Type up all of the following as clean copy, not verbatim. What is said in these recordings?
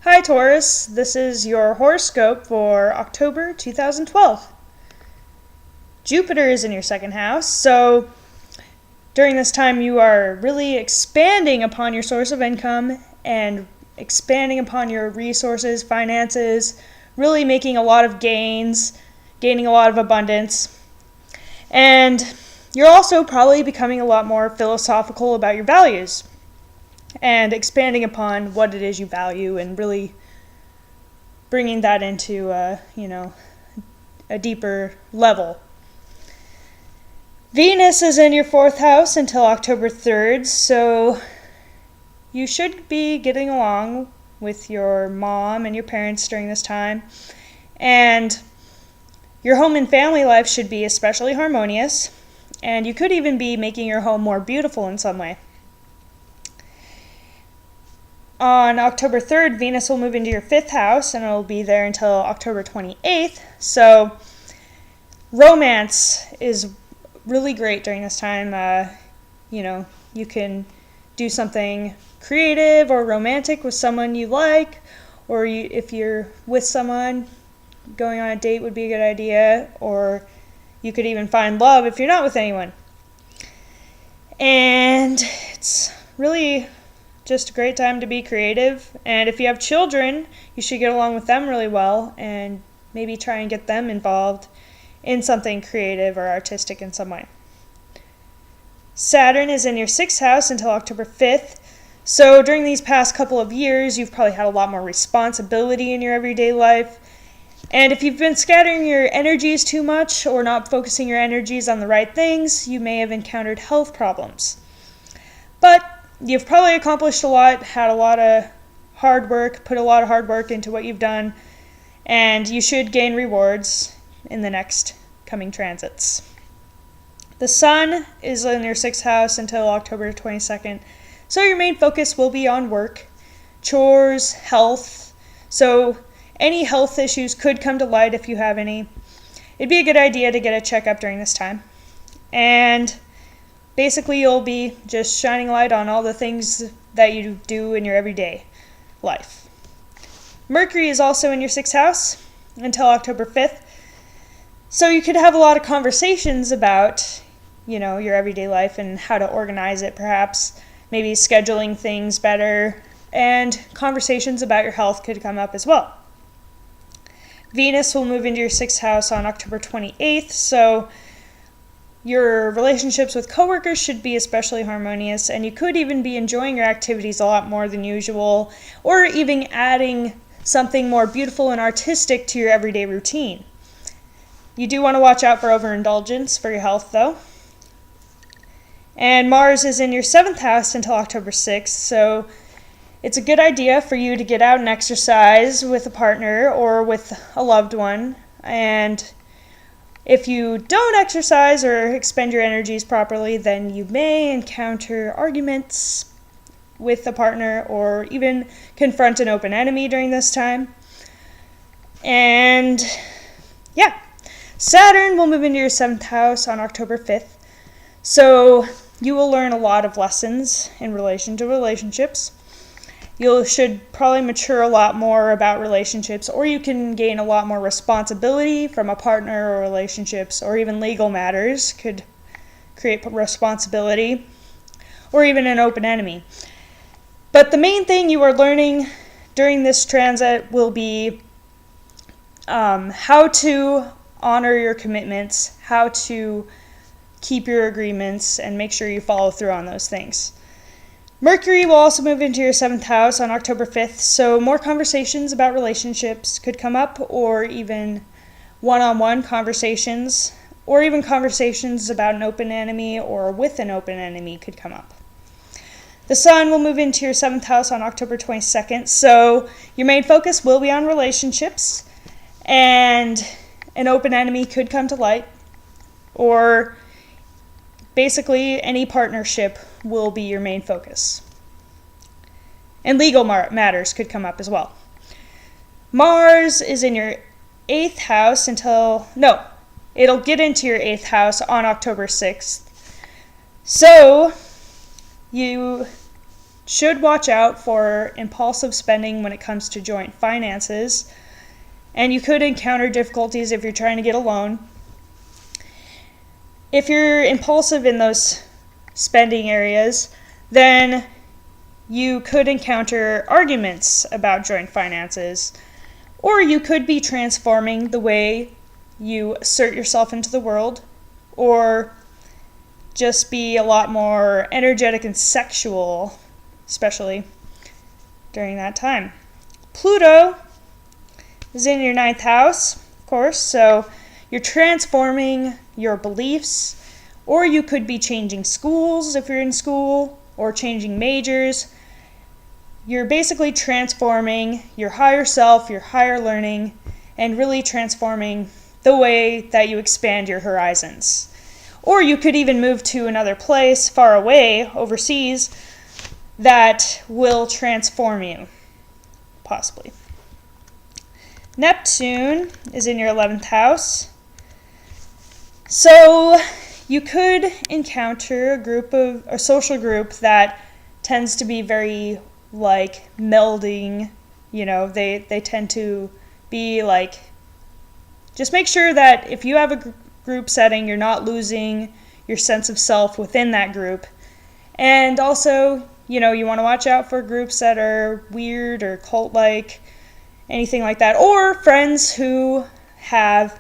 Hi Taurus, this is your horoscope for October 2012. Jupiter is in your second house, so during this time you are really expanding upon your source of income and expanding upon your resources, finances, really making a lot of gains, gaining a lot of abundance. And you're also probably becoming a lot more philosophical about your values and expanding upon what it is you value and really bringing that into a deeper level. Venus is in your fourth house until October 3rd, so you should be getting along with your mom and your parents during this time, and your home and family life should be especially harmonious, and you could even be making your home more beautiful in some way. On October 3rd, Venus will move into your fifth house, and it'll be there until October 28th. So romance is really great during this time. You can do something creative or romantic with someone you like, or if you're with someone, going on a date would be a good idea, or you could even find love if you're not with anyone. And it's really just a great time to be creative, and if you have children, you should get along with them really well and maybe try and get them involved in something creative or artistic in some way. Saturn is in your sixth house until October 5th, so during these past couple of years you've probably had a lot more responsibility in your everyday life, and if you've been scattering your energies too much or not focusing your energies on the right things, you may have encountered health problems. But you've probably accomplished a lot, had a lot of hard work, put a lot of hard work into what you've done, and you should gain rewards in the next coming transits. The Sun is in your sixth house until October 22nd, so your main focus will be on work, chores, health. So any health issues could come to light if you have any. It'd be a good idea to get a checkup during this time. And basically, you'll be just shining light on all the things that you do in your everyday life. Mercury is also in your sixth house until October 5th. So you could have a lot of conversations about, your everyday life and how to organize it, perhaps. Maybe scheduling things better. And conversations about your health could come up as well. Venus will move into your sixth house on October 28th, so your relationships with coworkers should be especially harmonious, and you could even be enjoying your activities a lot more than usual, or even adding something more beautiful and artistic to your everyday routine. You do want to watch out for overindulgence for your health, though. And Mars is in your seventh house until October 6th, so it's a good idea for you to get out and exercise with a partner or with a loved one, and if you don't exercise or expend your energies properly, then you may encounter arguments with a partner or even confront an open enemy during this time. And Saturn will move into your seventh house on October 5th. So you will learn a lot of lessons in relation to relationships. You should probably mature a lot more about relationships, or you can gain a lot more responsibility from a partner or relationships, or even legal matters could create responsibility, or even an open enemy. But the main thing you are learning during this transit will be how to honor your commitments, how to keep your agreements, and make sure you follow through on those things. Mercury will also move into your seventh house on October 5th, so more conversations about relationships could come up, or even one-on-one conversations, or even conversations about an open enemy or with an open enemy could come up. The Sun will move into your seventh house on October 22nd, so your main focus will be on relationships, and an open enemy could come to light, or basically any partnership will be your main focus. And legal matters could come up as well. Mars is in your eighth house it'll get into your eighth house on October 6th. So you should watch out for impulsive spending when it comes to joint finances, and you could encounter difficulties if you're trying to get a loan. If you're impulsive in those spending areas, then you could encounter arguments about joint finances, or you could be transforming the way you assert yourself into the world, or just be a lot more energetic and sexual, especially during that time. Pluto is in your 9th house, of course, so you're transforming your beliefs, or you could be changing schools if you're in school, or changing majors. You're basically transforming your higher self, your higher learning, and really transforming the way that you expand your horizons. Or you could even move to another place far away, overseas, that will transform you, possibly. Neptune is in your 11th house. So you could encounter a social group that tends to be very like melding, they tend to be like, just make sure that if you have a group setting, you're not losing your sense of self within that group. And also, you want to watch out for groups that are weird or cult-like, anything like that, or friends who have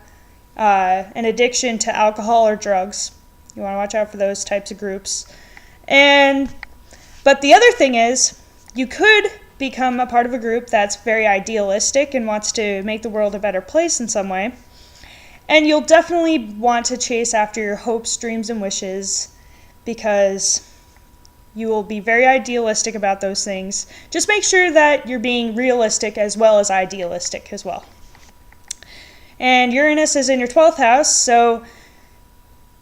an addiction to alcohol or drugs. You want to watch out for those types of groups. But the other thing is, you could become a part of a group that's very idealistic and wants to make the world a better place in some way. And you'll definitely want to chase after your hopes, dreams, and wishes, because you will be very idealistic about those things. Just make sure that you're being realistic as well as idealistic as well. And Uranus is in your 12th house, so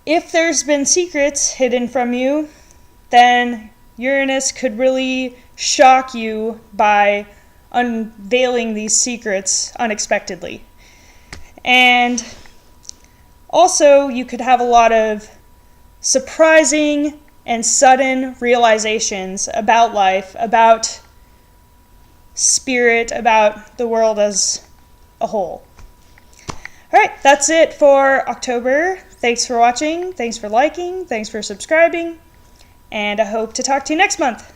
if there's been secrets hidden from you, then Uranus could really shock you by unveiling these secrets unexpectedly. And also, you could have a lot of surprising and sudden realizations about life, about spirit, about the world as a whole. All right, that's it for October. Thanks for watching, thanks for liking, thanks for subscribing, and I hope to talk to you next month.